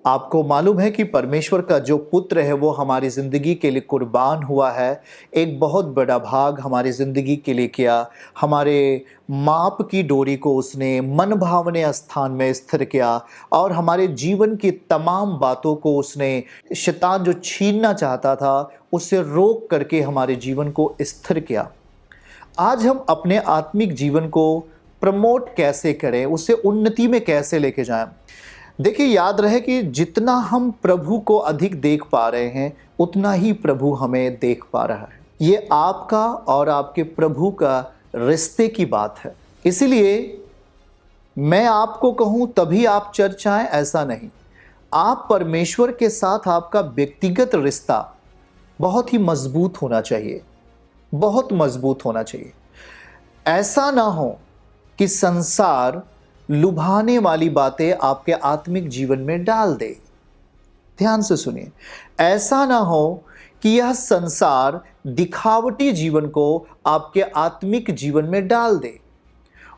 आपको मालूम है कि परमेश्वर का जो पुत्र है वो हमारी ज़िंदगी के लिए कुर्बान हुआ है। एक बहुत बड़ा भाग हमारी ज़िंदगी के लिए किया। हमारे माप की डोरी को उसने मन भावने स्थान में स्थिर किया और हमारे जीवन की तमाम बातों को उसने शैतान जो छीनना चाहता था उससे रोक करके हमारे जीवन को स्थिर किया। आज हम अपने आत्मिक जीवन को प्रमोट कैसे करें, उसे उन्नति में कैसे लेके जाएं। देखिए, याद रहे कि जितना हम प्रभु को अधिक देख पा रहे हैं उतना ही प्रभु हमें देख पा रहा है। ये आपका और आपके प्रभु का रिश्ते की बात है। इसीलिए मैं आपको कहूं तभी आप चर्च आएं, ऐसा नहीं। आप परमेश्वर के साथ आपका व्यक्तिगत रिश्ता बहुत ही मजबूत होना चाहिए, बहुत मजबूत होना चाहिए। ऐसा ना हो कि संसार लुभाने वाली बातें आपके आत्मिक जीवन में डाल दे। ध्यान से सुनिए, ऐसा ना हो कि यह संसार दिखावटी जीवन को आपके आत्मिक जीवन में डाल दे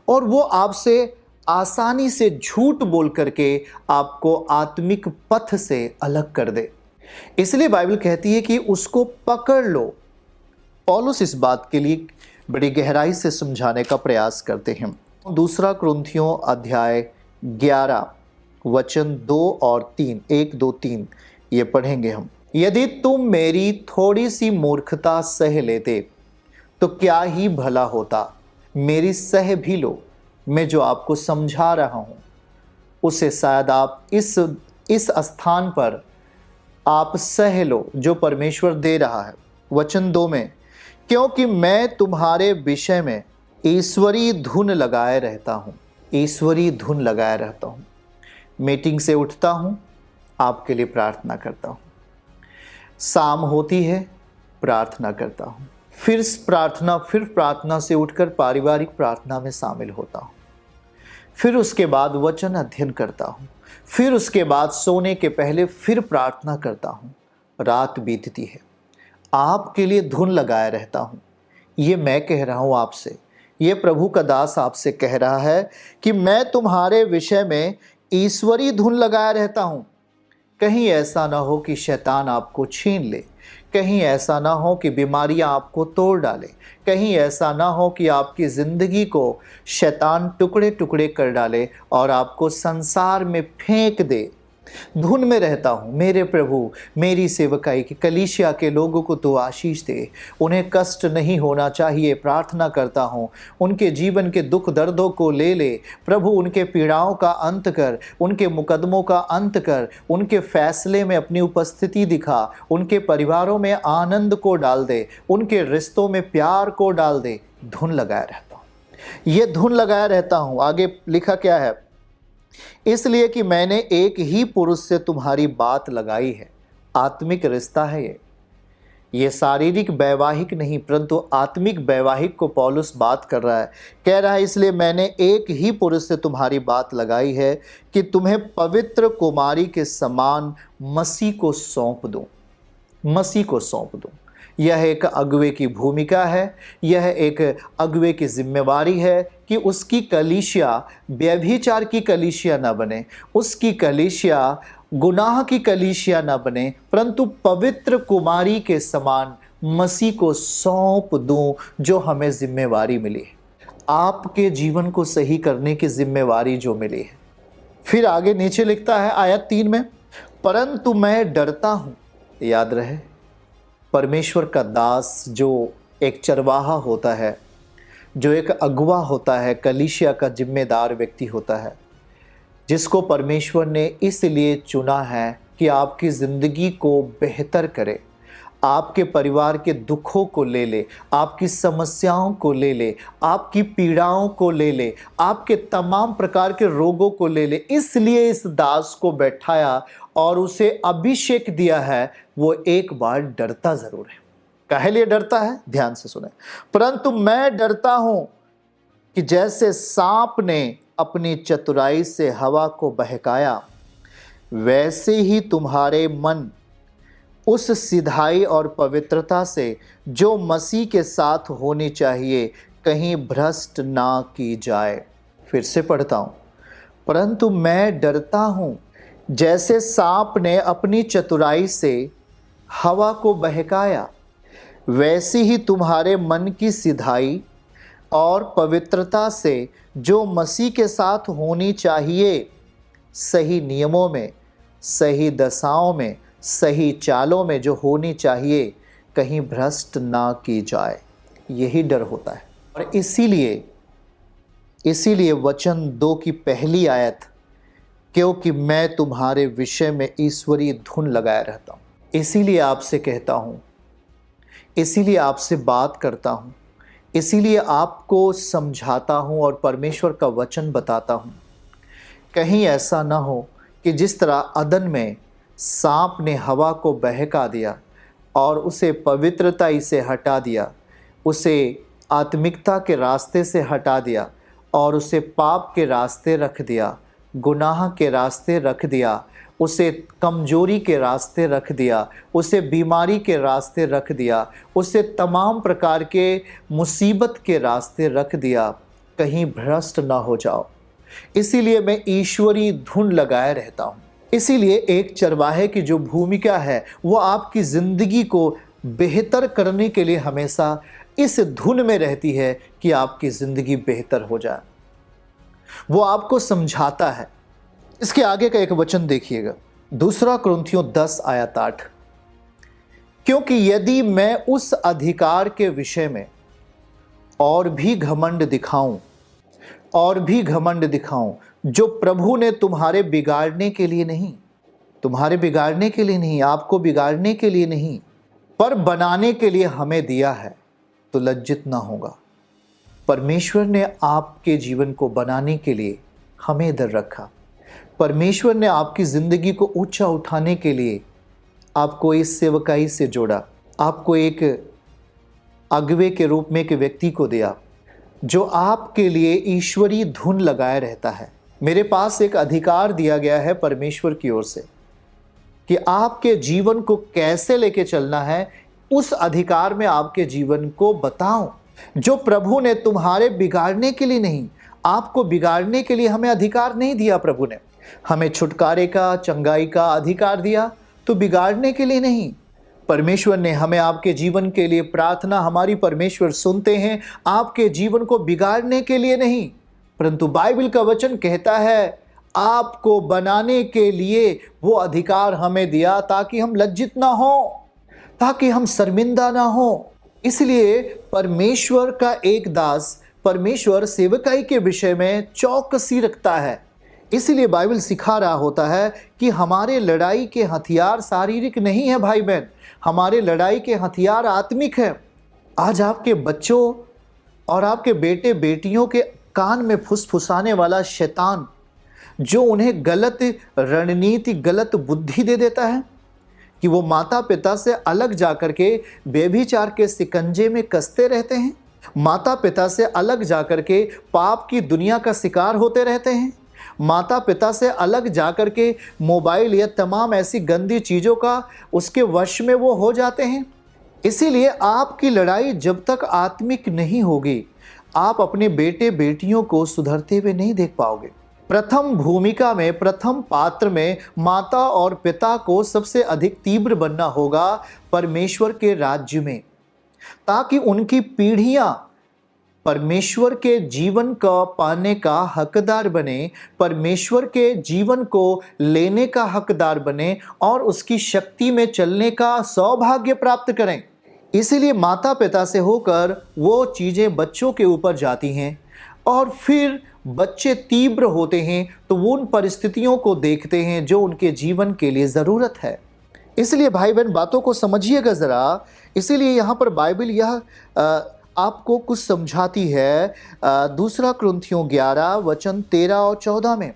और वो आपसे आसानी से झूठ बोल करके आपको आत्मिक पथ से अलग कर दे। इसलिए बाइबल कहती है कि उसको पकड़ लो। पौलुस इस बात के लिए बड़ी गहराई से समझाने का प्रयास करते हैं। दूसरा कुरिन्थियों अध्याय 11 वचन 2 और 3, 1, 2, 3 ये पढ़ेंगे हम। यदि तुम मेरी थोड़ी सी मूर्खता सह लेते तो क्या ही भला होता। मेरी सह भी लो। मैं जो आपको समझा रहा हूं उसे शायद आप इस स्थान पर आप सह लो जो परमेश्वर दे रहा है। वचन 2 में, क्योंकि मैं तुम्हारे विषय में ईश्वरी धुन लगाए रहता हूँ। ईश्वरी धुन लगाए रहता हूँ। मीटिंग से उठता हूँ, आपके लिए प्रार्थना करता हूँ। शाम होती है, प्रार्थना करता हूँ। फिर प्रार्थना से उठकर पारिवारिक प्रार्थना में शामिल होता हूँ। फिर उसके बाद वचन अध्ययन करता हूँ। फिर उसके बाद सोने के पहले फिर प्रार्थना करता हूँ। रात बीतती है, आपके लिए धुन लगाए रहता हूँ। ये मैं कह रहा हूँ आपसे, ये प्रभु का दास आपसे कह रहा है कि मैं तुम्हारे विषय में ईश्वरी धुन लगाए रहता हूँ। कहीं ऐसा ना हो कि शैतान आपको छीन ले, कहीं ऐसा ना हो कि बीमारियां आपको तोड़ डाले, कहीं ऐसा ना हो कि आपकी ज़िंदगी को शैतान टुकड़े टुकड़े कर डाले और आपको संसार में फेंक दे। धुन में रहता हूँ। मेरे प्रभु मेरी सेवकाई की कलीसिया के लोगों को तो आशीष दे, उन्हें कष्ट नहीं होना चाहिए। प्रार्थना करता हूँ, उनके जीवन के दुख दर्दों को ले ले प्रभु, उनके पीड़ाओं का अंत कर, उनके मुकदमों का अंत कर, उनके फैसले में अपनी उपस्थिति दिखा, उनके परिवारों में आनंद को डाल दे, उनके रिश्तों में प्यार को डाल दे। धुन लगाया रहता हूँ, ये धुन लगाया रहता हूँ। आगे लिखा क्या है, इसलिए कि मैंने एक ही पुरुष से तुम्हारी बात लगाई है। आत्मिक रिश्ता है ये शारीरिक वैवाहिक नहीं, परंतु आत्मिक वैवाहिक को पौलुस बात कर रहा है। कह रहा है इसलिए मैंने एक ही पुरुष से तुम्हारी बात लगाई है कि तुम्हें पवित्र कुमारी के समान मसीह को सौंप दूं। मसीह को सौंप दूं। यह एक अगुवे की भूमिका है, यह एक अगुवे की जिम्मेवारी है कि उसकी कलीसिया व्यभिचार की कलीसिया न बने, उसकी कलीसिया गुनाह की कलीसिया न बने, परंतु पवित्र कुमारी के समान मसीह को सौंप दूं, जो हमें जिम्मेवारी मिली है, आपके जीवन को सही करने की जिम्मेवारी जो मिली है। फिर आगे नीचे लिखता है आयत 3 में, परंतु मैं डरता हूं। याद रहे, परमेश्वर का दास जो एक चरवाहा होता है, जो एक अगुवा होता है, कलीसिया का जिम्मेदार व्यक्ति होता है, जिसको परमेश्वर ने इसलिए चुना है कि आपकी ज़िंदगी को बेहतर करे, आपके परिवार के दुखों को ले ले, आपकी समस्याओं को ले ले, आपकी पीड़ाओं को ले ले, आपके तमाम प्रकार के रोगों को ले ले। इसलिए इस दास को बैठाया और उसे अभिषेक दिया है। वो एक बार डरता जरूर है। काहे लिए डरता है? ध्यान से सुने। परंतु मैं डरता हूं कि जैसे सांप ने अपनी चतुराई से हवा को बहकाया, वैसे ही तुम्हारे मन उस सिधाई और पवित्रता से जो मसीह के साथ होनी चाहिए कहीं भ्रष्ट ना की जाए। फिर से पढ़ता हूं, परंतु मैं डरता हूं जैसे सांप ने अपनी चतुराई से हवा को बहकाया, वैसी ही तुम्हारे मन की सिधाई और पवित्रता से जो मसीह के साथ होनी चाहिए, सही नियमों में, सही दशाओं में, सही चालों में जो होनी चाहिए, कहीं भ्रष्ट ना की जाए। यही डर होता है। और इसीलिए वचन 2 की पहली आयत, क्योंकि मैं तुम्हारे विषय में ईश्वरीय धुन लगाए रहता हूँ। इसीलिए आपसे कहता हूँ, इसीलिए आपसे बात करता हूँ, इसीलिए आपको समझाता हूँ और परमेश्वर का वचन बताता हूँ। कहीं ऐसा ना हो कि जिस तरह अदन में सांप ने हवा को बहका दिया और उसे पवित्रता से हटा दिया, उसे आत्मिकता के रास्ते से हटा दिया और उसे पाप के रास्ते रख दिया, गुनाह के रास्ते रख दिया, उसे कमजोरी के रास्ते रख दिया, उसे बीमारी के रास्ते रख दिया, उसे तमाम प्रकार के मुसीबत के रास्ते रख दिया। कहीं भ्रष्ट ना हो जाओ, इसीलिए मैं ईश्वरीय धुन लगाए रहता हूँ। इसीलिए एक चरवाहे की जो भूमिका है वो आपकी ज़िंदगी को बेहतर करने के लिए हमेशा इस धुन में रहती है कि आपकी ज़िंदगी बेहतर हो जाए। वो आपको समझाता है। इसके आगे का एक वचन देखिएगा, 2 कुरिन्थियों 10 आयत 8, क्योंकि यदि मैं उस अधिकार के विषय में और भी घमंड दिखाऊं जो प्रभु ने तुम्हारे बिगाड़ने के लिए नहीं, आपको बिगाड़ने के लिए नहीं, पर बनाने के लिए हमें दिया है, तो लज्जित ना होगा। परमेश्वर ने आपके जीवन को बनाने के लिए हमें इधर रखा। परमेश्वर ने आपकी ज़िंदगी को ऊंचा उठाने के लिए आपको इस सेवकाई से जोड़ा, आपको एक अगुवे के रूप में एक व्यक्ति को दिया जो आपके लिए ईश्वरीय धुन लगाए रहता है। मेरे पास एक अधिकार दिया गया है परमेश्वर की ओर से कि आपके जीवन को कैसे लेके चलना है, उस अधिकार में आपके जीवन को बताऊं। जो प्रभु ने तुम्हारे बिगाड़ने के लिए नहीं, आपको बिगाड़ने के लिए हमें अधिकार नहीं दिया। प्रभु ने हमें छुटकारे का, चंगाई का अधिकार दिया, तो बिगाड़ने के लिए नहीं। परमेश्वर ने हमें आपके जीवन के लिए प्रार्थना, हमारी परमेश्वर सुनते हैं, आपके जीवन को बिगाड़ने के लिए नहीं, परंतु बाइबल का वचन कहता है आपको बनाने के लिए वो अधिकार हमें दिया ताकि हम लज्जित ना हो, ताकि हम शर्मिंदा ना हो। इसलिए परमेश्वर का एक दास, परमेश्वर सेवकाई के विषय में चौकसी रखता है। इसलिए बाइबल सिखा रहा होता है कि हमारे लड़ाई के हथियार शारीरिक नहीं है भाई बहन, हमारे लड़ाई के हथियार आत्मिक है। आज आपके बच्चों और आपके बेटे बेटियों के कान में फुसफुसाने वाला शैतान, जो उन्हें गलत रणनीति, गलत बुद्धि दे देता है कि वो माता पिता से अलग जाकर के व्यभिचार के शिकंजे में कसते रहते हैं, माता पिता से अलग जाकर के पाप की दुनिया का शिकार होते रहते हैं, माता पिता से अलग जाकर के मोबाइल या तमाम ऐसी गंदी चीज़ों का उसके वश में वो हो जाते हैं। इसीलिए आपकी लड़ाई जब तक आत्मिक नहीं होगी, आप अपने बेटे बेटियों को सुधरते हुए नहीं देख पाओगे। प्रथम भूमिका में, प्रथम पात्र में माता और पिता को सबसे अधिक तीव्र बनना होगा परमेश्वर के राज्य में, ताकि उनकी पीढ़ियां परमेश्वर के जीवन का पाने का हकदार बने, परमेश्वर के जीवन को लेने का हकदार बने और उसकी शक्ति में चलने का सौभाग्य प्राप्त करें। इसीलिए माता पिता से होकर वो चीज़ें बच्चों के ऊपर जाती हैं और फिर बच्चे तीव्र होते हैं तो वो उन परिस्थितियों को देखते हैं जो उनके जीवन के लिए ज़रूरत है। इसलिए भाई बहन बातों को समझिएगा ज़रा। इसीलिए यहाँ पर बाइबल यह आपको कुछ समझाती है। 2 कुरिन्थियों 11 वचन 13 और 14 में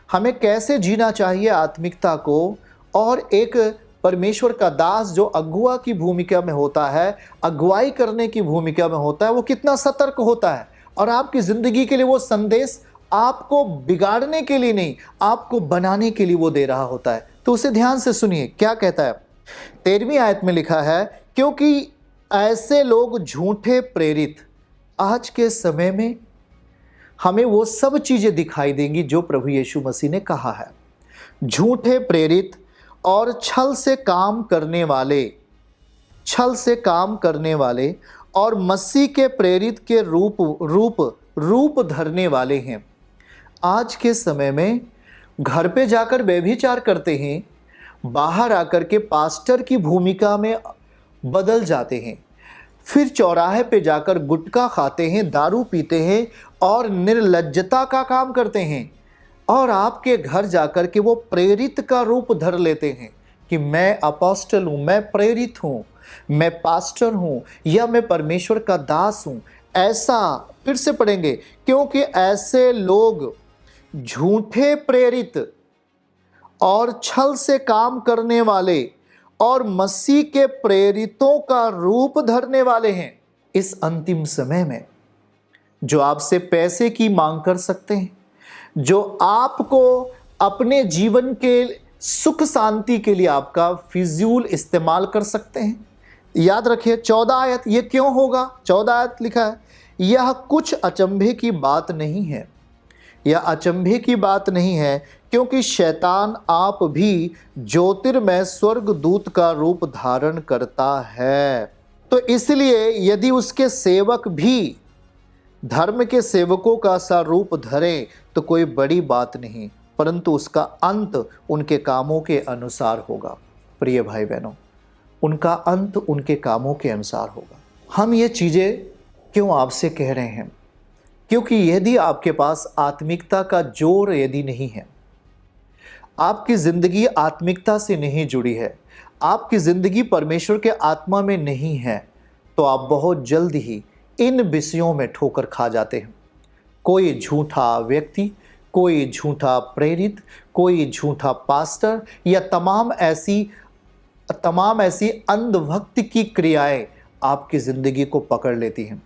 हमें कैसे जीना चाहिए आत्मिकता को, और एक परमेश्वर का दास जो अगुआ की भूमिका में होता है, अगुवाई करने की भूमिका में होता है, वो कितना सतर्क होता है। और आपकी ज़िंदगी के लिए वो संदेश आपको बिगाड़ने के लिए नहीं, आपको बनाने के लिए वो दे रहा होता है। तो उसे ध्यान से सुनिए क्या कहता है। 13वीं आयत में लिखा है, क्योंकि ऐसे लोग झूठे प्रेरित, आज के समय में हमें वो सब चीज़ें दिखाई देंगी जो प्रभु यीशु मसीह ने कहा है। झूठे प्रेरित और छल से काम करने वाले और मसीह के प्रेरित के रूप धरने वाले हैं। आज के समय में घर पे जाकर व्यभिचार करते हैं, बाहर आकर के पास्टर की भूमिका में बदल जाते हैं, फिर चौराहे पे जाकर गुटखा खाते हैं, दारू पीते हैं और निर्लज्जता का काम करते हैं, और आपके घर जाकर के वो प्रेरित का रूप धर लेते हैं कि मैं अपोस्टल हूँ, मैं प्रेरित हूँ, मैं पास्टर हूँ, या मैं परमेश्वर का दास हूँ। ऐसा फिर से पढ़ेंगे, क्योंकि ऐसे लोग झूठे प्रेरित और छल से काम करने वाले और मसीह के प्रेरितों का रूप धरने वाले हैं। इस अंतिम समय में जो आपसे पैसे की मांग कर सकते हैं, जो आपको अपने जीवन के सुख शांति के लिए आपका फिजूल इस्तेमाल कर सकते हैं। याद रखिए 14 आयत, ये क्यों होगा? 14 आयत लिखा है, यह कुछ अचंभे की बात नहीं है, यह अचंभे की बात नहीं है, क्योंकि शैतान आप भी ज्योतिर्मय स्वर्गदूत का रूप धारण करता है। तो इसलिए यदि उसके सेवक भी धर्म के सेवकों का सा रूप धरें तो कोई बड़ी बात नहीं, परंतु उसका अंत उनके कामों के अनुसार होगा। प्रिय भाई बहनों, उनका अंत उनके कामों के अनुसार होगा। हम ये चीज़ें क्यों आपसे कह रहे हैं? क्योंकि यदि आपके पास आत्मिकता का जोर यदि नहीं है, आपकी ज़िंदगी आत्मिकता से नहीं जुड़ी है, आपकी ज़िंदगी परमेश्वर के आत्मा में नहीं है, तो आप बहुत जल्द ही इन विषयों में ठोकर खा जाते हैं। कोई झूठा व्यक्ति, कोई झूठा प्रेरित, कोई झूठा पास्टर या तमाम ऐसी अंधभक्ति की क्रियाएं आपकी ज़िंदगी को पकड़ लेती हैं।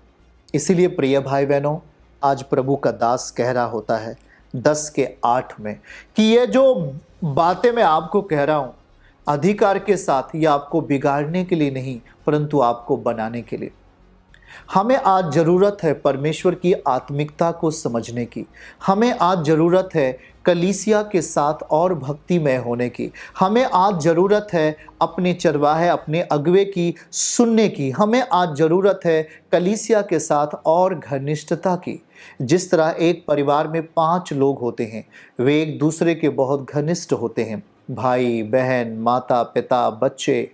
इसीलिए प्रिय भाई बहनों, आज प्रभु का दास कह रहा होता है 10:8 में कि ये जो बातें मैं आपको कह रहा हूँ अधिकार के साथ, ये आपको बिगाड़ने के लिए नहीं परंतु आपको बनाने के लिए। हमें आज ज़रूरत है परमेश्वर की आत्मिकता को समझने की। हमें आज ज़रूरत है कलीसिया के साथ और भक्तिमय होने की। हमें आज ज़रूरत है अपने चरवाहे, अपने अगुवे की सुनने की। हमें आज ज़रूरत है कलीसिया के साथ और घनिष्ठता की। जिस तरह एक परिवार में 5 लोग होते हैं, वे एक दूसरे के बहुत घनिष्ठ होते हैं। भाई बहन, माता पिता, बच्चे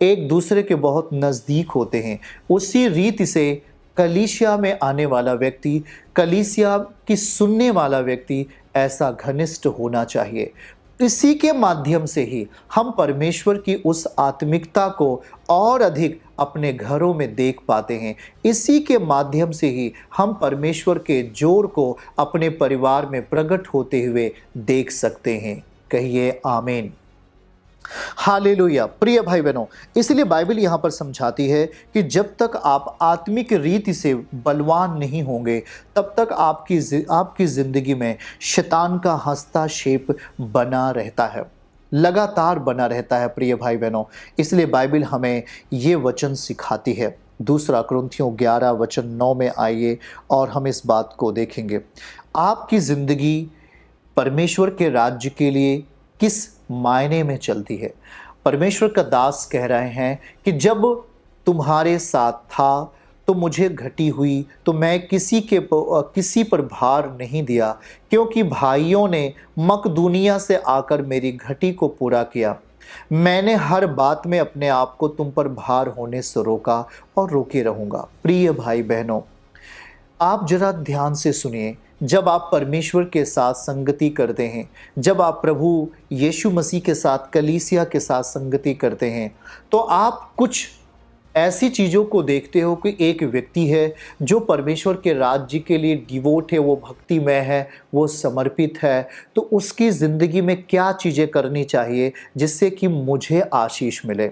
एक दूसरे के बहुत नज़दीक होते हैं। उसी रीति से कलीसिया में आने वाला व्यक्ति, कलीसिया की सुनने वाला व्यक्ति ऐसा घनिष्ठ होना चाहिए। इसी के माध्यम से ही हम परमेश्वर की उस आत्मिकता को और अधिक अपने घरों में देख पाते हैं। इसी के माध्यम से ही हम परमेश्वर के जोर को अपने परिवार में प्रकट होते हुए देख सकते हैं। कहिए आमीन। हालेलुया। प्रिय भाई बहनों, इसलिए बाइबल यहाँ पर समझाती है कि जब तक आप आत्मिक रीति से बलवान नहीं होंगे, तब तक आपकी ज़िंदगी में शैतान का हस्तक्षेप बना रहता है, लगातार बना रहता है। प्रिय भाई बहनों, इसलिए बाइबल हमें ये वचन सिखाती है। 2 कुरिन्थियों 11:9 में आइए और हम इस बात को देखेंगे। आपकी ज़िंदगी परमेश्वर के राज्य के लिए किस मायने में चलती है? परमेश्वर का दास कह रहे हैं कि जब तुम्हारे साथ था तो मुझे घटी हुई, तो मैं किसी पर भार नहीं दिया, क्योंकि भाइयों ने मकदूनिया से आकर मेरी घटी को पूरा किया। मैंने हर बात में अपने आप को तुम पर भार होने से रोका और रोके रहूँगा। प्रिय भाई बहनों, आप जरा ध्यान से सुनिए। जब आप परमेश्वर के साथ संगति करते हैं, जब आप प्रभु यीशु मसीह के साथ, कलीसिया के साथ संगति करते हैं, तो आप कुछ ऐसी चीज़ों को देखते हो कि एक व्यक्ति है जो परमेश्वर के राज्य के लिए डिवोट है, वो भक्तिमय है, वो समर्पित है। तो उसकी ज़िंदगी में क्या चीज़ें करनी चाहिए जिससे कि मुझे आशीष मिले।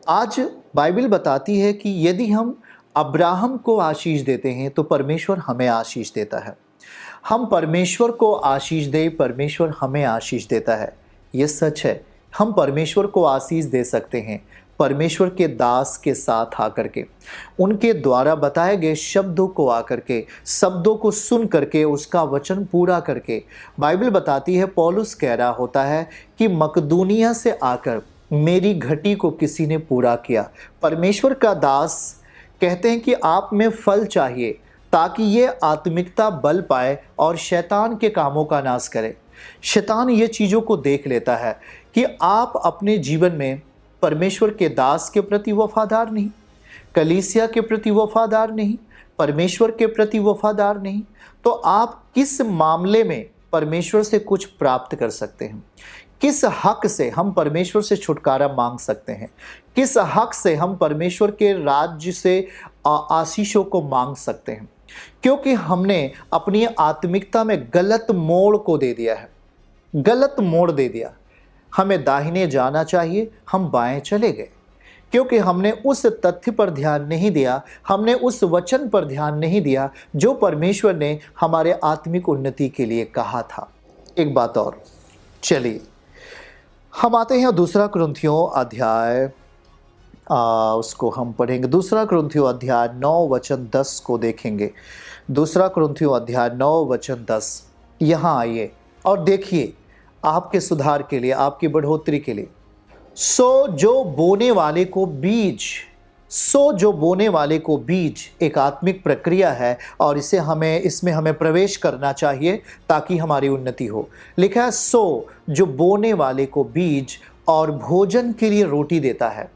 आज बाइबल बताती है कि यदि हम अब्राहम को आशीष देते हैं तो परमेश्वर हमें आशीष देता है। हम परमेश्वर को आशीष दें, परमेश्वर हमें आशीष देता है। ये सच है। हम परमेश्वर को आशीष दे सकते हैं, परमेश्वर के दास के साथ आकर के, उनके द्वारा बताए गए शब्दों को आकर के, शब्दों को सुन करके, उसका वचन पूरा करके, बाइबल बताती है, पौलुस कह रहा होता है कि मकदूनिया से आकर मेरी घटी को किसी ने पूरा किया। परमेश्वर का दास कहते हैं कि आप में फल चाहिए ताकि ये आत्मिकता बल पाए और शैतान के कामों का नाश करे। शैतान ये चीज़ों को देख लेता है कि आप अपने जीवन में परमेश्वर के दास के प्रति वफादार नहीं, कलीसिया के प्रति वफादार नहीं, परमेश्वर के प्रति वफादार नहीं, तो आप किस मामले में परमेश्वर से कुछ प्राप्त कर सकते हैं? किस हक से हम परमेश्वर से छुटकारा मांग सकते हैं? किस हक से हम परमेश्वर के राज्य से आशीषों को मांग सकते हैं? क्योंकि हमने अपनी आत्मिकता में गलत मोड़ को दे दिया है, गलत मोड़ दे दिया। हमें दाहिने जाना चाहिए, हम बाएं चले गए, क्योंकि हमने उस तथ्य पर ध्यान नहीं दिया, हमने उस वचन पर ध्यान नहीं दिया जो परमेश्वर ने हमारे आत्मिक उन्नति के लिए कहा था। एक बात और, चलिए हम आते हैं दूसरा कुरिन्थियों अध्याय, उसको हम पढ़ेंगे। दूसरा कुरिन्थियों अध्याय 9 वचन 10 को देखेंगे। दूसरा कुरिन्थियों अध्याय 9 वचन 10। यहाँ आइए और देखिए, आपके सुधार के लिए, आपकी बढ़ोतरी के लिए। सो जो बोने वाले को बीज, सो जो बोने वाले को बीज एक आत्मिक प्रक्रिया है और इसमें हमें प्रवेश करना चाहिए ताकि हमारी उन्नति हो। लिखा है सो जो बोने वाले को बीज और भोजन के लिए रोटी देता है,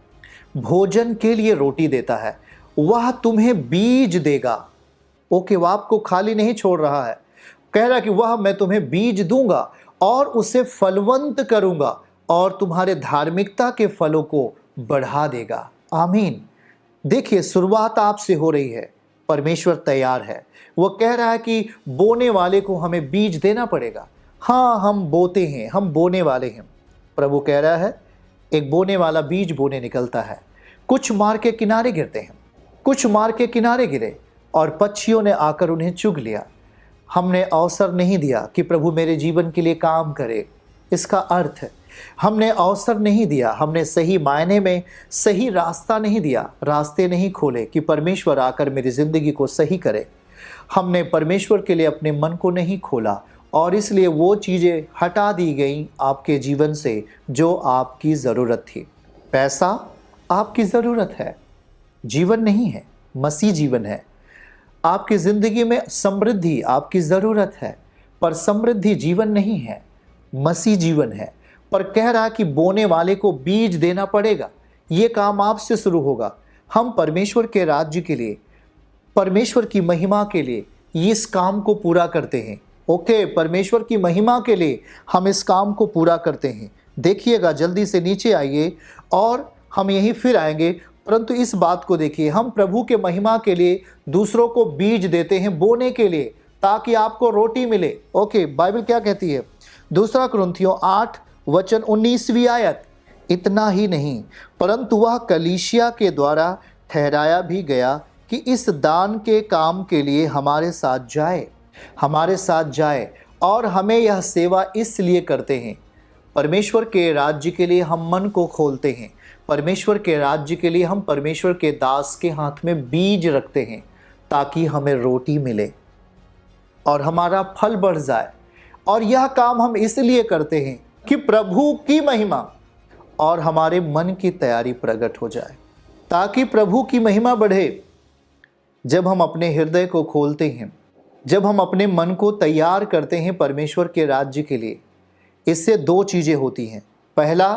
भोजन के लिए रोटी देता है, वह तुम्हें बीज देगा। ओके, वह आपको खाली नहीं छोड़ रहा है, कह रहा कि वह मैं तुम्हें बीज दूंगा और उसे फलवंत करूंगा और तुम्हारे धार्मिकता के फलों को बढ़ा देगा। आमीन। देखिए, शुरुआत आपसे हो रही है, परमेश्वर तैयार है। वो कह रहा है कि बोने वाले को हमें बीज देना पड़ेगा। हाँ, हम बोते हैं, हम बोने वाले हैं। प्रभु कह रहा है एक बोने वाला बीज बोने निकलता है, कुछ मार्ग के किनारे गिरते हैं, कुछ मार्ग के किनारे गिरे और पक्षियों ने आकर उन्हें चुग लिया। हमने अवसर नहीं दिया कि प्रभु मेरे जीवन के लिए काम करे, इसका अर्थ है हमने अवसर नहीं दिया, हमने सही मायने में सही रास्ता नहीं दिया, रास्ते नहीं खोले कि परमेश्वर आकर मेरी जिंदगी को सही करे। हमने परमेश्वर के लिए अपने मन को नहीं खोला और इसलिए वो चीज़ें हटा दी गई आपके जीवन से जो आपकी ज़रूरत थी। पैसा आपकी ज़रूरत है, जीवन नहीं है, मसीह जीवन है। आपकी ज़िंदगी में समृद्धि आपकी ज़रूरत है, पर समृद्धि जीवन नहीं है, मसीह जीवन है। पर कह रहा कि बोने वाले को बीज देना पड़ेगा। ये काम आपसे शुरू होगा। हम परमेश्वर के राज्य के लिए, परमेश्वर की महिमा के लिए इस काम को पूरा करते हैं। ओके, परमेश्वर की महिमा के लिए हम इस काम को पूरा करते हैं। देखिएगा, जल्दी से नीचे आइए और हम यहीं फिर आएंगे, परंतु इस बात को देखिए, हम प्रभु के महिमा के लिए दूसरों को बीज देते हैं बोने के लिए ताकि आपको रोटी मिले। ओके, बाइबल क्या कहती है? दूसरा कुरिन्थियों 8 वचन 19वीं आयत। इतना ही नहीं, परंतु वह कलीसिया के द्वारा ठहराया भी गया कि इस दान के काम के लिए हमारे साथ जाए और हमें यह सेवा इसलिए करते हैं। परमेश्वर के राज्य के लिए हम मन को खोलते हैं, परमेश्वर के राज्य के लिए हम परमेश्वर के दास के हाथ में बीज रखते हैं ताकि हमें रोटी मिले और हमारा फल बढ़ जाए। और यह काम हम इसलिए करते हैं कि प्रभु की महिमा और हमारे मन की तैयारी प्रकट हो जाए, ताकि प्रभु की महिमा बढ़े। जब हम अपने हृदय को खोलते हैं, जब हम अपने मन को तैयार करते हैं परमेश्वर के राज्य के लिए, इससे दो चीज़ें होती हैं। पहला,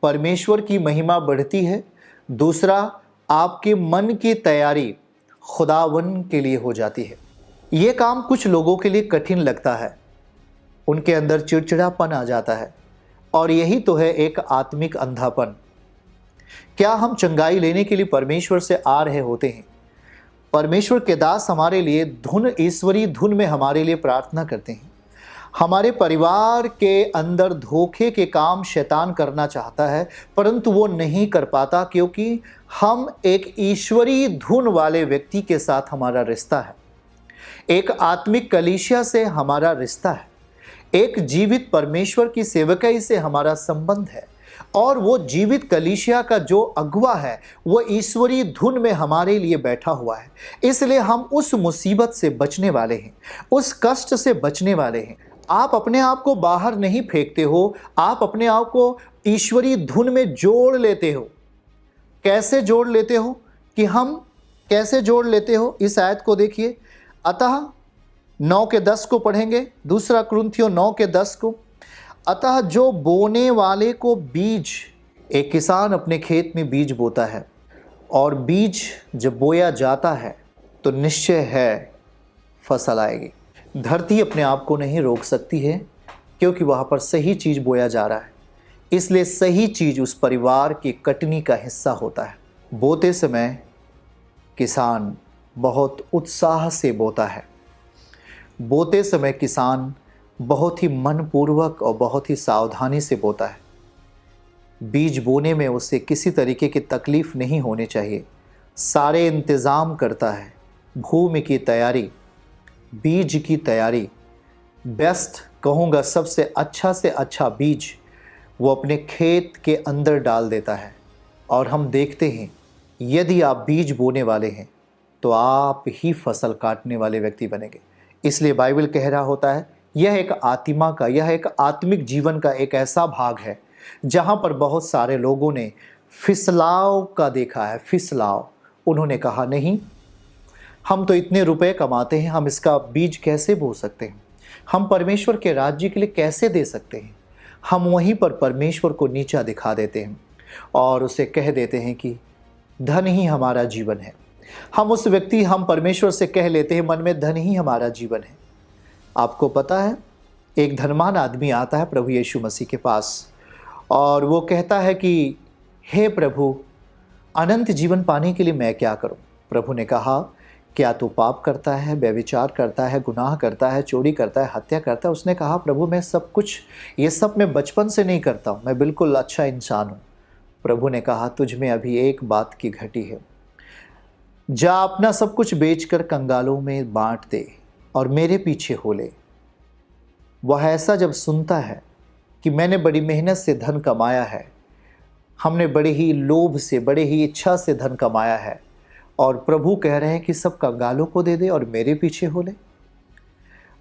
परमेश्वर की महिमा बढ़ती है। दूसरा, आपके मन की तैयारी खुदावन के लिए हो जाती है। ये काम कुछ लोगों के लिए कठिन लगता है, उनके अंदर चिड़चिड़ापन आ जाता है और यही तो है एक आत्मिक अंधापन। क्या हम चंगाई लेने के लिए परमेश्वर से आ रहे होते हैं? परमेश्वर के दास हमारे लिए धुन, ईश्वरीय धुन में हमारे लिए प्रार्थना करते हैं। हमारे परिवार के अंदर धोखे के काम शैतान करना चाहता है, परंतु वो नहीं कर पाता, क्योंकि हम एक ईश्वरीय धुन वाले व्यक्ति के साथ हमारा रिश्ता है, एक आत्मिक कलीसिया से हमारा रिश्ता है, एक जीवित परमेश्वर की सेवकाई से हमारा संबंध है। और वो जीवित कलीसिया का जो अगुवा है वो ईश्वरीय धुन में हमारे लिए बैठा हुआ है। इसलिए हम उस मुसीबत से बचने वाले हैं, उस कष्ट से बचने वाले हैं। आप अपने आप को बाहर नहीं फेंकते हो, आप अपने आप को ईश्वरीय धुन में जोड़ लेते हो। कैसे जोड़ लेते हो कि हम कैसे जोड़ लेते हो, इस आयत को देखिए। अतः 9 के 10 को पढ़ेंगे, दूसरा कुरिन्थियों 9 के 10 को। अतः जो बोने वाले को बीज, एक किसान अपने खेत में बीज बोता है और बीज जब बोया जाता है तो निश्चय है फसल आएगी। धरती अपने आप को नहीं रोक सकती है क्योंकि वहाँ पर सही चीज़ बोया जा रहा है, इसलिए सही चीज़ उस परिवार की कटनी का हिस्सा होता है। बोते समय किसान बहुत उत्साह से बोता है। बोते समय किसान बहुत ही मनपूर्वक और बहुत ही सावधानी से बोता है। बीज बोने में उसे किसी तरीके की तकलीफ नहीं होनी चाहिए। सारे इंतज़ाम करता है, भूमि की तैयारी, बीज की तैयारी, बेस्ट कहूँगा सबसे अच्छा से अच्छा बीज वो अपने खेत के अंदर डाल देता है। और हम देखते हैं यदि आप बीज बोने वाले हैं तो आप ही फसल काटने वाले व्यक्ति बनेंगे। इसलिए बाइबल कह रहा होता है यह एक आत्मा का, यह एक आत्मिक जीवन का एक ऐसा भाग है जहाँ पर बहुत सारे लोगों ने फिसलाव का देखा है। फिसलाव, उन्होंने कहा नहीं, हम तो इतने रुपए कमाते हैं, हम इसका बीज कैसे बो सकते हैं, हम परमेश्वर के राज्य के लिए कैसे दे सकते हैं। हम वहीं पर परमेश्वर को नीचा दिखा देते हैं और उसे कह देते हैं कि धन ही हमारा जीवन है। हम परमेश्वर से कह लेते हैं मन में, धन ही हमारा जीवन है। आपको पता है, एक धनवान आदमी आता है प्रभु यीशु मसीह के पास और वो कहता है कि हे प्रभु, अनंत जीवन पाने के लिए मैं क्या करूं? प्रभु ने कहा, क्या तू पाप करता है, व्यभिचार करता है, गुनाह करता है, चोरी करता है, हत्या करता है? उसने कहा, प्रभु मैं सब कुछ, ये सब मैं बचपन से नहीं करता हूँ, मैं बिल्कुल अच्छा इंसान हूँ। प्रभु ने कहा, तुझ में अभी एक बात की घटी है, जा अपना सब कुछ बेचकर कंगालों में बांट दे और मेरे पीछे हो ले। वह ऐसा जब सुनता है कि मैंने बड़ी मेहनत से धन कमाया है, हमने बड़े ही लोभ से, बड़े ही इच्छा से धन कमाया है, और प्रभु कह रहे हैं कि सब कंगालों को दे दे और मेरे पीछे हो ले,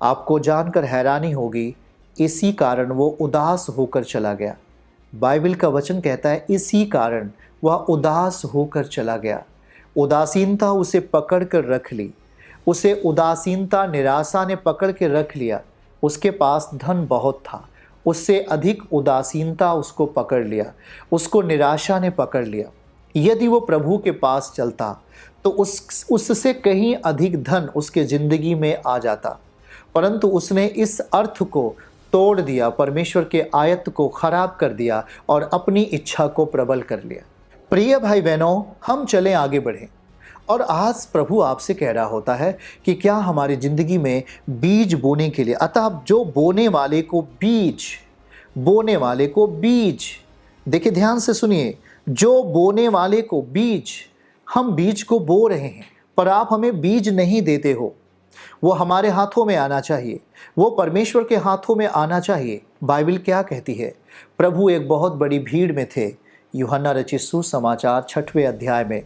आपको जानकर हैरानी होगी, इसी कारण वो उदास होकर चला गया। बाइबल का वचन कहता है इसी कारण वह उदास होकर चला गया। उदासीनता उसे पकड़ कर रख ली, उसे उदासीनता, निराशा ने पकड़ के रख लिया। उसके पास धन बहुत था, उससे अधिक उदासीनता उसको पकड़ लिया, उसको निराशा ने पकड़ लिया। यदि वो प्रभु के पास चलता तो उससे कहीं अधिक धन उसके ज़िंदगी में आ जाता, परंतु उसने इस अर्थ को तोड़ दिया, परमेश्वर के आयत को खराब कर दिया और अपनी इच्छा को प्रबल कर लिया। प्रिय भाई बहनों, हम चलें आगे बढ़ें। और आज प्रभु आपसे कह रहा होता है कि क्या हमारी ज़िंदगी में बीज बोने के लिए, अतः जो बोने वाले को बीज, बोने वाले को बीज, देखिए ध्यान से सुनिए, जो बोने वाले को बीज, हम बीज को बो रहे हैं पर आप हमें बीज नहीं देते हो। वो हमारे हाथों में आना चाहिए, वो परमेश्वर के हाथों में आना चाहिए। बाइबल क्या कहती है? प्रभु एक बहुत बड़ी भीड़ में थे, यूहन्ना रचित सुसमाचार 6वें अध्याय में,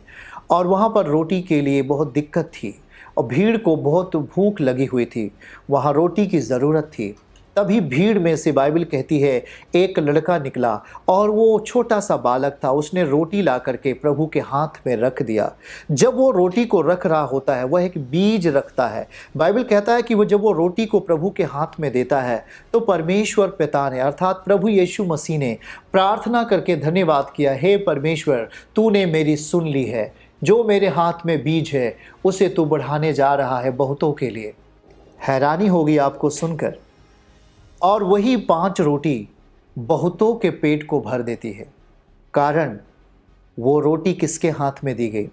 और वहाँ पर रोटी के लिए बहुत दिक्कत थी और भीड़ को बहुत भूख लगी हुई थी, वहाँ रोटी की ज़रूरत थी। तभी भीड़ में से बाइबल कहती है एक लड़का निकला और वो छोटा सा बालक था, उसने रोटी ला करके प्रभु के हाथ में रख दिया। जब वो रोटी को रख रहा होता है, वह एक बीज रखता है। बाइबल कहता है कि वो जब वो रोटी को प्रभु के हाथ में देता है तो परमेश्वर पिता ने, अर्थात प्रभु यीशु मसीह ने प्रार्थना करके धन्यवाद किया, हे परमेश्वर, तूने मेरी सुन ली है, जो मेरे हाथ में बीज है उसे तू बढ़ाने जा रहा है बहुतों के लिए। हैरानी होगी आपको सुनकर। और वही 5 रोटी बहुतों के पेट को भर देती है। कारण वो रोटी किसके हाथ में दी गई?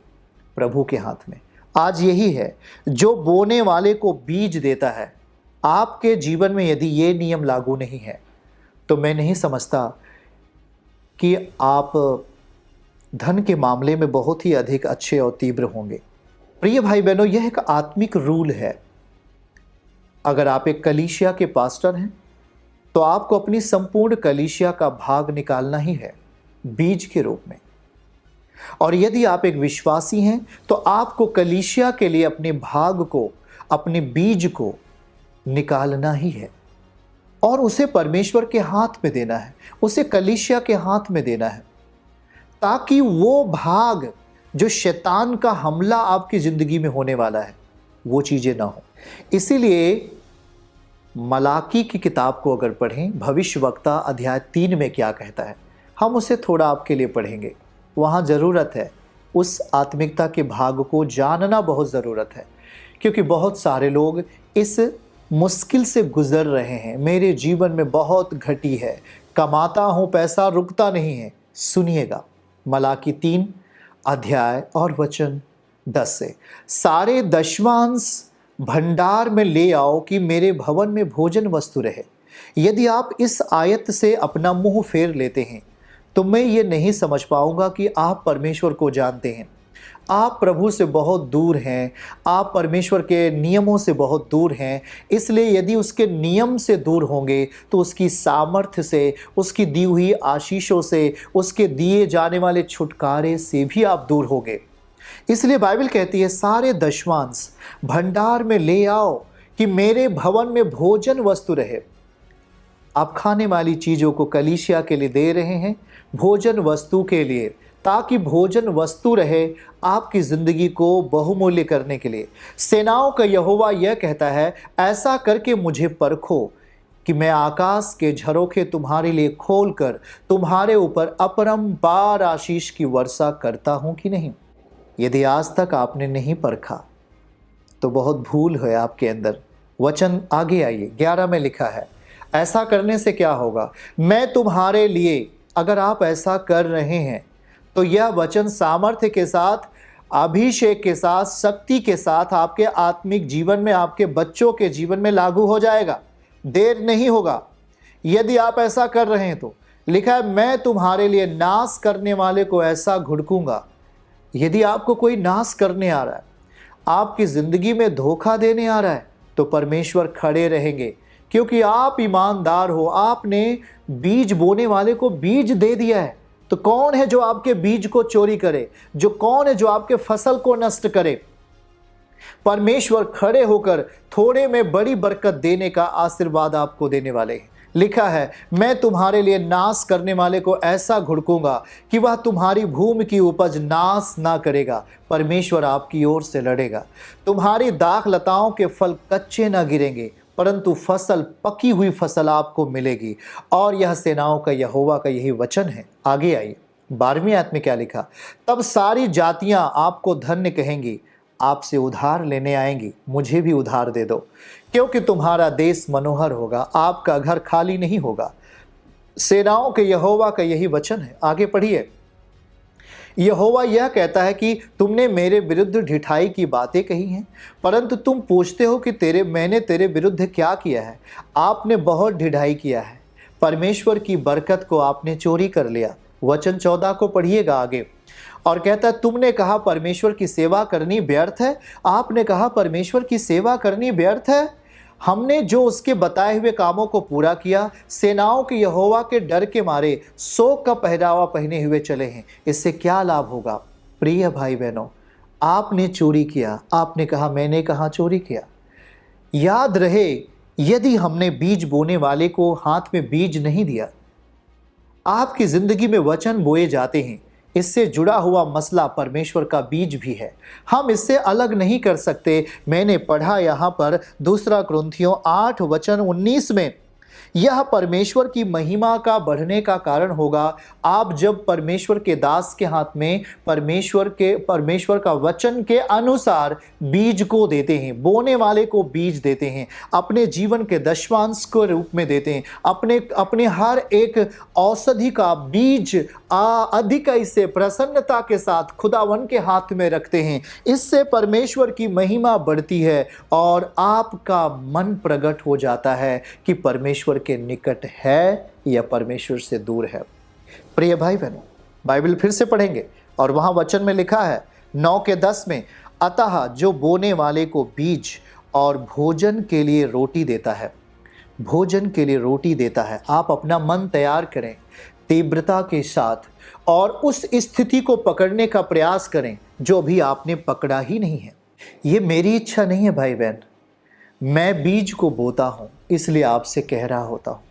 प्रभु के हाथ में। आज यही है, जो बोने वाले को बीज देता है। आपके जीवन में यदि ये नियम लागू नहीं है तो मैं नहीं समझता कि आप धन के मामले में बहुत ही अधिक अच्छे और तीव्र होंगे। प्रिय भाई बहनों, यह एक आत्मिक रूल है। अगर आप एक कलीसिया के पास्टर हैं तो आपको अपनी संपूर्ण कलीसिया का भाग निकालना ही है। बीज के रूप में। और यदि आप एक विश्वासी हैं तो आपको कलीसिया के लिए अपने भाग को, अपने बीज को निकालना ही है और उसे परमेश्वर के हाथ में देना है, उसे कलीसिया के हाथ में देना है, ताकि वो भाग जो शैतान का हमला आपकी जिंदगी में होने वाला है वो चीजें ना हो। इसीलिए मलाकी की किताब को अगर पढ़ें, भविष्यवक्ता अध्याय 3 में क्या कहता है, हम उसे थोड़ा आपके लिए पढ़ेंगे। वहाँ ज़रूरत है, उस आत्मिकता के भाग को जानना बहुत ज़रूरत है, क्योंकि बहुत सारे लोग इस मुश्किल से गुज़र रहे हैं। मेरे जीवन में बहुत घटी है, कमाता हूँ पैसा रुकता नहीं है। सुनिएगा मलाकी 3 अध्याय और वचन 10 से, सारे दशमांश भंडार में ले आओ कि मेरे भवन में भोजन वस्तु रहे। यदि आप इस आयत से अपना मुंह फेर लेते हैं तो मैं ये नहीं समझ पाऊंगा कि आप परमेश्वर को जानते हैं। आप प्रभु से बहुत दूर हैं, आप परमेश्वर के नियमों से बहुत दूर हैं। इसलिए यदि उसके नियम से दूर होंगे तो उसकी सामर्थ्य से, उसकी दी हुई आशीषों से, उसके दिए जाने वाले छुटकारे से भी आप दूर होंगे। इसलिए बाइबल कहती है सारे दशमांश भंडार में ले आओ कि मेरे भवन में भोजन वस्तु रहे। आप खाने वाली चीज़ों को कलीसिया के लिए दे रहे हैं, भोजन वस्तु के लिए, ताकि भोजन वस्तु रहे आपकी ज़िंदगी को बहुमूल्य करने के लिए। सेनाओं का यहोवा यह कहता है, ऐसा करके मुझे परखो कि मैं आकाश के झरोखे तुम्हारे लिए खोलकर तुम्हारे ऊपर अपरंपार आशीष की वर्षा करता हूँ कि नहीं। यदि आज तक आपने नहीं परखा तो बहुत भूल है आपके अंदर। वचन आगे आइए, 11 में लिखा है, ऐसा करने से क्या होगा, मैं तुम्हारे लिए, अगर आप ऐसा कर रहे हैं तो यह वचन सामर्थ्य के साथ, अभिषेक के साथ, शक्ति के साथ आपके आत्मिक जीवन में, आपके बच्चों के जीवन में लागू हो जाएगा। देर नहीं होगा यदि आप ऐसा कर रहे हैं तो। लिखा है, मैं तुम्हारे लिए नाश करने वाले को ऐसा घुड़कूंगा। यदि आपको कोई नाश करने आ रहा है, आपकी ज़िंदगी में धोखा देने आ रहा है, तो परमेश्वर खड़े रहेंगे, क्योंकि आप ईमानदार हो। आपने बीज बोने वाले को बीज दे दिया है। तो कौन है जो आपके बीज को चोरी करे, जो कौन है जो आपके फसल को नष्ट करे। परमेश्वर खड़े होकर थोड़े में बड़ी बरकत देने का आशीर्वाद आपको देने वाले हैं। लिखा है, मैं तुम्हारे लिए नाश करने वाले को ऐसा घुड़कूंगा कि वह तुम्हारी भूमि की उपज नाश ना करेगा। परमेश्वर आपकी ओर से लड़ेगा। तुम्हारी दाख लताओं के फल कच्चे ना गिरेंगे, परंतु फसल, पकी हुई फसल आपको मिलेगी। और यह सेनाओं का यहोवा का यही वचन है। आगे आइए, 12वीं आयत में क्या लिखा, तब सारी जातियां आपको धन्य कहेंगी, आपसे उधार लेने आएंगी, मुझे भी उधार दे दो, क्योंकि तुम्हारा देश मनोहर होगा, आपका घर खाली नहीं होगा। सेनाओं के यहोवा का यही वचन है। आगे पढ़िए, यहोवा यह कहता है कि तुमने मेरे विरुद्ध ढिठाई की बातें कही हैं, परंतु तुम पूछते हो कि मैंने तेरे विरुद्ध क्या किया है। आपने बहुत ढिठाई किया है, परमेश्वर की बरकत को आपने चोरी कर लिया। वचन 14 को पढ़िएगा आगे, और कहता है, तुमने कहा परमेश्वर की सेवा करनी व्यर्थ है। आपने कहा परमेश्वर की सेवा करनी व्यर्थ है। हमने जो उसके बताए हुए कामों को पूरा किया, सेनाओं के यहोवा के डर के मारे शोक का पहरावा पहने हुए चले हैं। इससे क्या लाभ होगा। प्रिय भाई बहनों, आपने चोरी किया, आपने कहा मैंने कहाँ चोरी किया। याद रहे, यदि हमने बीज बोने वाले को हाथ में बीज नहीं दिया, आपकी जिंदगी में वचन बोए जाते हैं। इससे जुड़ा हुआ मसला परमेश्वर का बीज भी है, हम इससे अलग नहीं कर सकते। मैंने पढ़ा यहाँ पर 2 कुरिन्थियों 8 वचन 19 में, यह परमेश्वर की महिमा का बढ़ने का कारण होगा। आप जब परमेश्वर के दास के हाथ में परमेश्वर का वचन के अनुसार बीज को देते हैं, बोने वाले को बीज देते हैं, अपने जीवन के दशमांश को रूप में देते हैं, अपने हर एक औषधि का बीज अधिकाई से प्रसन्नता के साथ खुदावन के हाथ में रखते हैं। इससे परमेश्वर की महिमा बढ़ती है और आपका मन प्रकट हो जाता है कि परमेश्वर के निकट है या परमेश्वर से दूर है। प्रिय भाई बहनों, बाइबल फिर से पढ़ेंगे और वहां वचन में लिखा है 9 के 10 में, अतः जो बोने वाले को बीज और भोजन के लिए रोटी देता है, भोजन के लिए रोटी देता है। आप अपना मन तैयार करें, तीव्रता के साथ और उस स्थिति को पकड़ने का प्रयास करें जो अभी आपने पकड़ा ही नहीं है। ये मेरी इच्छा नहीं है भाई बहन, मैं बीज को बोता हूँ इसलिए आपसे कह रहा होता हूँ।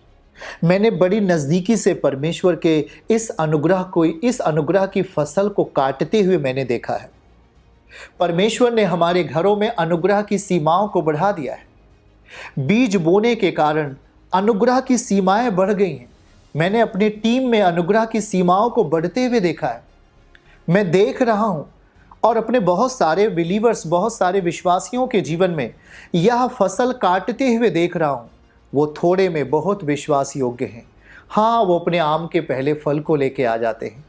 मैंने बड़ी नज़दीकी से परमेश्वर के इस अनुग्रह की फसल को काटते हुए मैंने देखा है। परमेश्वर ने हमारे घरों में अनुग्रह की सीमाओं को बढ़ा दिया है। बीज बोने के कारण अनुग्रह की सीमाएं बढ़ गई हैं। मैंने अपनी टीम में अनुग्रह की सीमाओं को बढ़ते हुए देखा है। मैं देख रहा हूं और अपने बहुत सारे बिलीवर्स, बहुत सारे विश्वासियों के जीवन में यह फसल काटते हुए देख रहा हूं। वो थोड़े में बहुत विश्वास योग्य हैं। हाँ, वो अपने आम के पहले फल को लेके आ जाते हैं,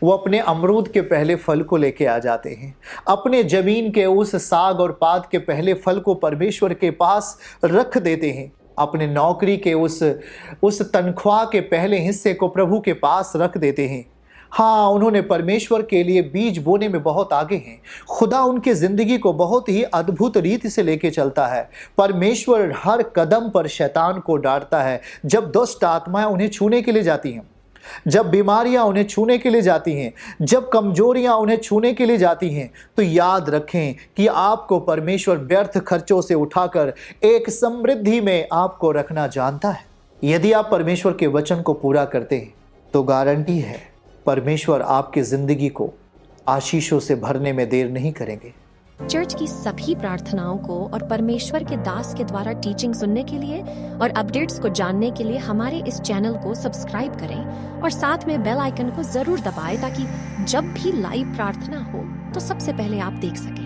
वो अपने अमरूद के पहले फल को लेके आ जाते हैं, अपने जमीन के उस साग और पात के पहले फल को परमेश्वर के पास रख देते हैं, अपने नौकरी के उस तनख्वाह के पहले हिस्से को प्रभु के पास रख देते हैं। हाँ, उन्होंने परमेश्वर के लिए बीज बोने में बहुत आगे हैं। खुदा उनके ज़िंदगी को बहुत ही अद्भुत रीति से लेके चलता है। परमेश्वर हर कदम पर शैतान को डांटता है। जब दुष्ट आत्माएं उन्हें छूने के लिए जाती हैं, जब बीमारियां उन्हें छूने के लिए जाती हैं, जब कमजोरियां उन्हें छूने के लिए जाती हैं, तो याद रखें कि आपको परमेश्वर व्यर्थ खर्चों से उठाकर एक समृद्धि में आपको रखना जानता है। यदि आप परमेश्वर के वचन को पूरा करते हैं तो गारंटी है परमेश्वर आपकी जिंदगी को आशीषों से भरने में देर नहीं करेंगे। चर्च की सभी प्रार्थनाओं को और परमेश्वर के दास के द्वारा टीचिंग सुनने के लिए और अपडेट्स को जानने के लिए हमारे इस चैनल को सब्सक्राइब करें और साथ में बेल आइकन को जरूर दबाएं ताकि जब भी लाइव प्रार्थना हो तो सबसे पहले आप देख सकें।